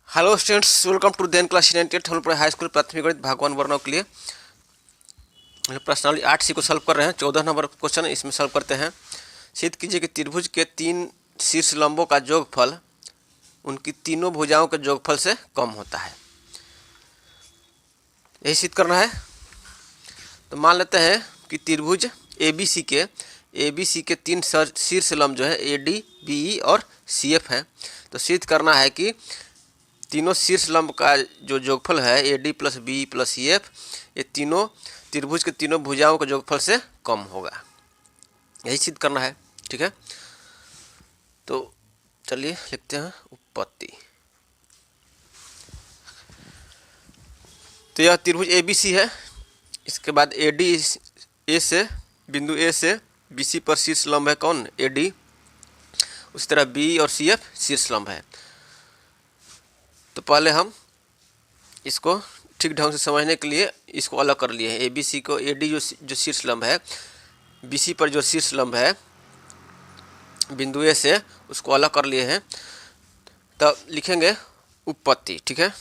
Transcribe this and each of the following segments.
Hello students, welcome to then class 98 हम high school प्राथमिक गणित भागवान वर्णों के लिए प्रश्नावली 8C को सॉल्व कर रहे हैं। 14 नंबर क्वेश्चन इसमें सॉल्व करते हैं। सिद्ध कीजिए कि त्रिभुज के 3 शीर्ष लंबों का जोगफल उनकी तीनों भुजाओं के जोगफल से कम होता है। यही सिद्ध करना है। तो मान लेते हैं कि त्रिभुज ABC के 3 शीर्ष लंब जो है AD, BE और CF है। तो सिद्ध करना है कि तीनों शीर्ष लंब का जो जोगफल है AD plus BE plus CF, ये तीनों त्रिभुज के तीनों भुजाओं के जोगफल से कम होगा। यही सिद्ध करना है। ठीक है, तो चलिए लिखते हैं उत्पत्ति। तो यह त्रिभुज ABC है। इसके बाद बिंदु A से BC पर शीर्ष लंब है कौन? AD। उसी तरह BE और CF शीर्ष लंब है। तो पहले हम इसको ठीक ढंग से समझने के लिए इसको अलग कर लिए हैं। ABC को AD जो शीर्ष लंब है, BC पर जो शीर्ष लंब है बिंदु A से, उसको अलग कर लिए हैं। तब लिखेंगे उत्पत्ति। ठीक है,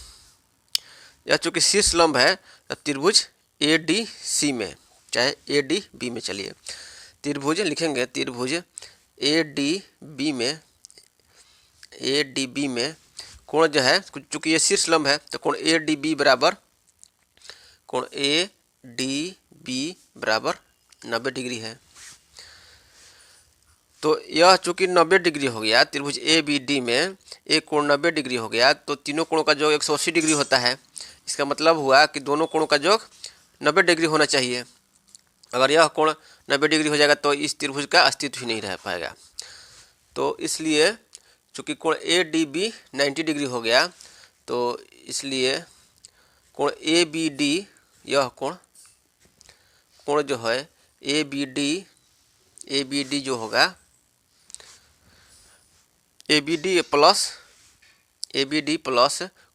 यह चूँकि शीर्ष लंब है तब त्रिभुज ADC में, चाहे ADB में, चलिए त्रिभुज लिखेंगे। त्रिभुज ADB में कोण जो है, चूँकि ये शीर्ष लंब है तो कोण ADB बराबर 90 डिग्री है। तो यह चूँकि 90 डिग्री हो गया, त्रिभुज ABD में एक कोण 90 डिग्री हो गया, तो तीनों कोणों का योग 180 डिग्री होता है। इसका मतलब हुआ कि दोनों कोणों का योग 90 डिग्री होना चाहिए। अगर यह कोण 90 डिग्री हो जाएगा तो इस त्रिभुज का अस्तित्व ही नहीं रह पाएगा। तो इसलिए चूँकि कोण ADB 90 डिग्री हो गया, तो इसलिए कोण ABD, यह कोण जो है ABD जो होगा, ABD प्लस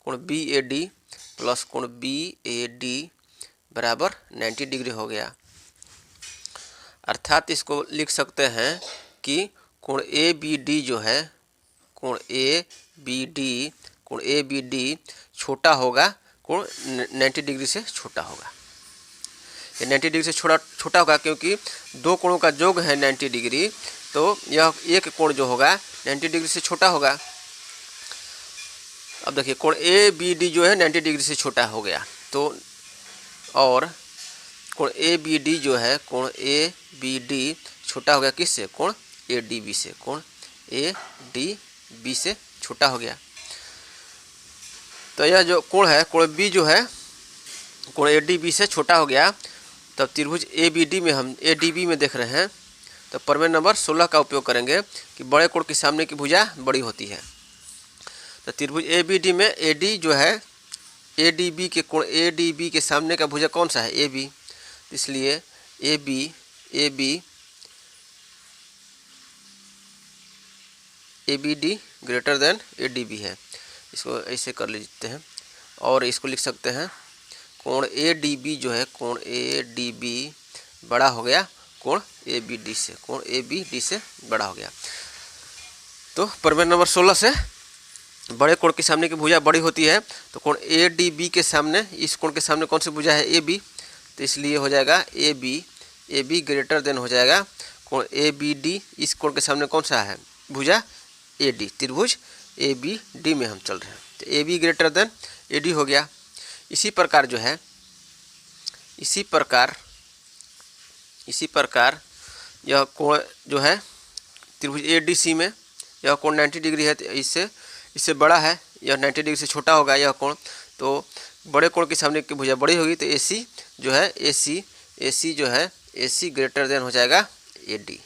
कोण BAD प्लस कोण BAD बराबर 90 डिग्री हो गया। अर्थात इसको लिख सकते हैं कि कोण ABD जो है, कोण ABD छोटा होगा, कोण 90 डिग्री से छोटा होगा। ये 90 डिग्री से छोटा होगा क्योंकि दो कोणों का योग है 90 डिग्री, तो यह एक कोण जो होगा 90 डिग्री से छोटा होगा। अब देखिए कोण ABD जो है 90 डिग्री से छोटा हो गया, तो और कोण ABD जो है, कोण ABD छोटा हो गया किससे? कोण ADB से। कोण ADB से छोटा हो गया। तो यह जो कोण है, कोण B जो है, कोण ADB से छोटा हो गया। तब त्रिभुज ADB में देख रहे हैं, तो प्रमेय नंबर 16 का उपयोग करेंगे कि बड़े कोण के सामने की भुजा बड़ी होती है। तो त्रिभुज ABD में AD जो है, ADB के कोण ADB के सामने का भुजा कौन सा है? AB। इसलिए ABD ग्रेटर देन ADB है। इसको ऐसे कर लेते हैं और इसको लिख सकते हैं कोण ADB जो है, कोण ADB बड़ा हो गया कोण ABD से, कोण ABD से बड़ा हो गया। तो प्रमेय नंबर 16 से बड़े कोण के सामने की भुजा बड़ी होती है, तो कोण ADB के सामने, इस कोण के सामने कौन सी भुजा है? AB। तो इसलिए हो जाएगा AB ग्रेटर देन हो जाएगा कोण ABD। इस कोण के सामने कौन सा है भुजा? AD। त्रिभुज ABD में हम चल रहे हैं, तो AB ग्रेटर देन AD हो गया। इसी प्रकार यह कोण जो है त्रिभुज ADC में, यह कोण 90 डिग्री है, तो इससे बड़ा है, यह 90 डिग्री से छोटा होगा यह कोण। तो बड़े कोण के सामने की भुजा बड़ी होगी, तो AC जो है, AC जो है, AC ग्रेटर देन हो जाएगा AD।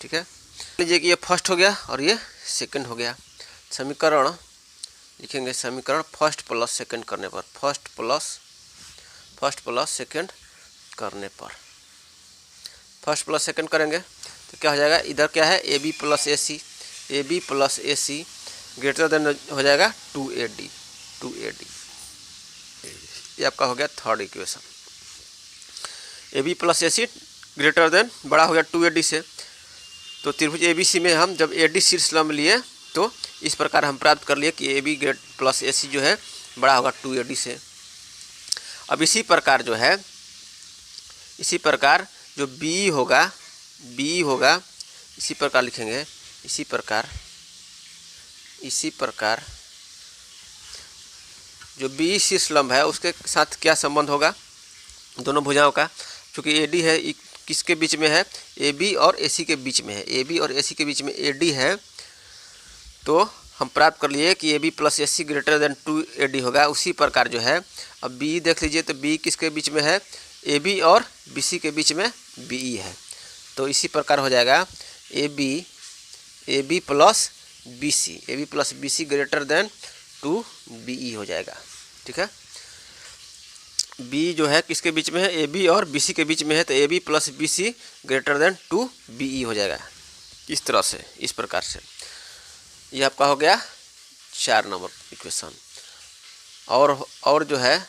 ठीक है, लीजिए कि ये फर्स्ट हो गया और ये सेकंड हो गया। समीकरण लिखेंगे, समीकरण फर्स्ट प्लस सेकंड करने पर, फर्स्ट प्लस सेकंड करने पर, फर्स्ट प्लस सेकंड करेंगे तो क्या हो जाएगा? इधर क्या है? AB plus AC greater than हो जाएगा 2AD। ये आपका हो गया third equation. AB plus AC greater than बड़ा हो गया 2AD से। तो त्रिभुज ABC में हम जब AD शीर्ष लंब लिए तो इस प्रकार हम प्राप्त कर लिए कि ए बी ग्रेट प्लस ए सी जो है बड़ा होगा 2AD से। अब इसी प्रकार जो है, इसी प्रकार जो बी होगा इसी प्रकार लिखेंगे, इसी प्रकार जो बी शीर्ष लंब है उसके साथ क्या संबंध होगा दोनों भुजाओं का, क्योंकि AD है किसके बीच में है, AB और AC के बीच में है, AB और AC के बीच में AD है। तो हम प्राप्त कर लिए कि AB plus AC greater than 2AD होगा। उसी प्रकार जो है अब B देख लीजिए, तो B किसके बीच में है, AB और BC के बीच में BE है। तो इसी प्रकार हो जाएगा AB plus BC greater than 2BE हो जाएगा। ठीक है, B जो है किसके बीच में है, AB और BC के बीच में है, तो AB plus BC greater than 2BE हो जाएगा। इस तरह से, इस प्रकार से ये आपका हो गया 4 नंबर इक्वेशन। और जो है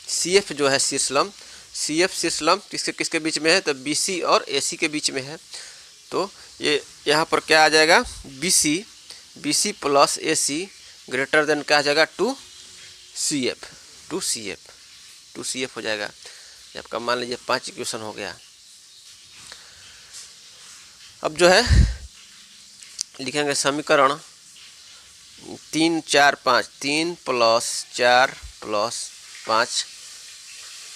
CF जो है शीर्षलंब, CF शीर्षलंब किसके बीच में है, तो BC और AC के बीच में है। तो ये यहाँ पर क्या आ जाएगा, BC plus AC greater than क्या आ जाएगा 2CF हो जाएगा। ये आपका मान लीजिए 5 इक्वेशन हो गया। अब जो है लिखेंगे समीकरण 3 4 5, 3 प्लस 4 प्लस 5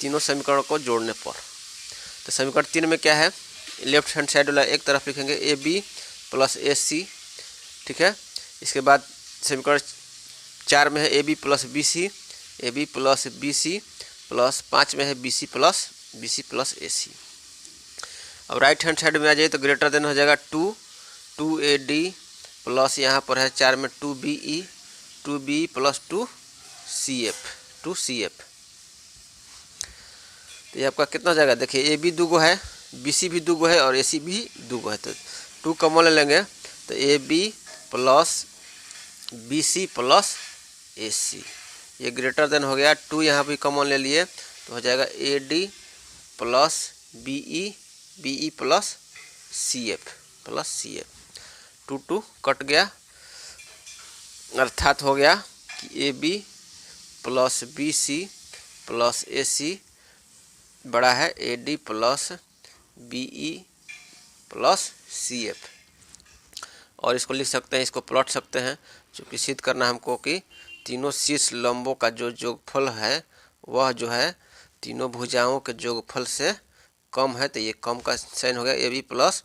तीनों समीकरणों को जोड़ने पर। तो समीकरण 3 में क्या है, लेफ्ट हैंड साइड वाला एक तरफ लिखेंगे AB प्लस AC। ठीक है, इसके बाद समीकरण 4 में है AB प्लस BC प्लस 5 में है BC प्लस AC। अब राइट हैंड साइड में आ जाइए तो ग्रेटर देन हो जाएगा 2AD प्लस यहाँ पर है 4 में 2BE प्लस 2CF। तो ये आपका कितना हो जाएगा, देखिए AB 2 गो है, BC भी 2 गो है और AC भी 2 गो है, तो 2 कॉमन ले लेंगे तो AB plus BC plus AC। ये ग्रेटर देन हो गया 2, यहाँ भी कॉमन ले लिए तो हो जाएगा AD plus BE plus CF। 2 cut गया, अर्थात हो गया कि AB plus BC plus AC बड़ा है AD plus BE plus CF। और इसको लिख सकते हैं, इसको प्लॉट सकते हैं, चूँकि सिद्ध करना हमको कि तीनों शीर्ष लंबों का जो योगफल है वह जो है तीनों भुजाओं के योगफल से कम है। तो ये कम का साइन हो गया, AB plus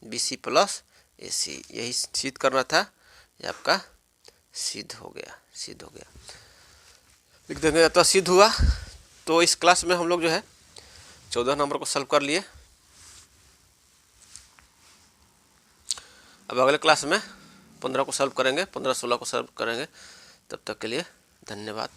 BC plus AC, यही सिद्ध करना था। ये आपका सिद्ध हो गया लिख देंगे, अतः सिद्ध हुआ। तो इस क्लास में हम लोग जो है 14 नंबर को सॉल्व कर लिए। अब अगले क्लास में 15 को सॉल्व करेंगे, 15 16 को सॉल्व करेंगे। तब तक के लिए धन्यवाद।